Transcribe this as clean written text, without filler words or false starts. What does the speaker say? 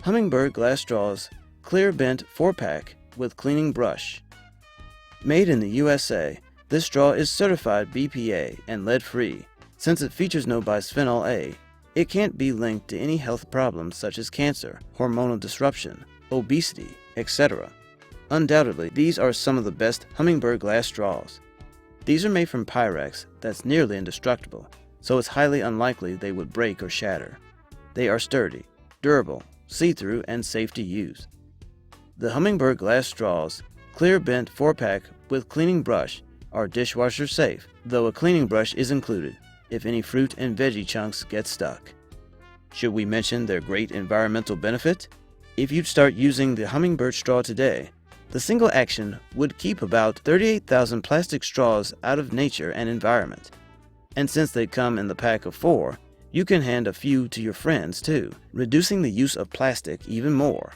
Hummingbird glass straws, clear bent 4-pack with cleaning brush. Made in the USA, this straw is certified BPA and lead-free. Since it features no Bisphenol A, it can't be linked to any health problems such as cancer, hormonal disruption, obesity, etc. Undoubtedly, these are some of the best Hummingbird glass straws. These are made from Pyrex that's nearly indestructible, so it's highly unlikely they would break or shatter. They are sturdy, durable, see-through, and safe to use. The Hummingbird glass straws, clear bent 4-pack with cleaning brush, are dishwasher safe, though a cleaning brush is included if any fruit and veggie chunks get stuck. Should we mention their great environmental benefit? If you'd start using the Hummingbird straw today, the single action would keep about 38,000 plastic straws out of nature and environment. And since they come in the pack of 4, you can hand a few to your friends too, reducing the use of plastic even more.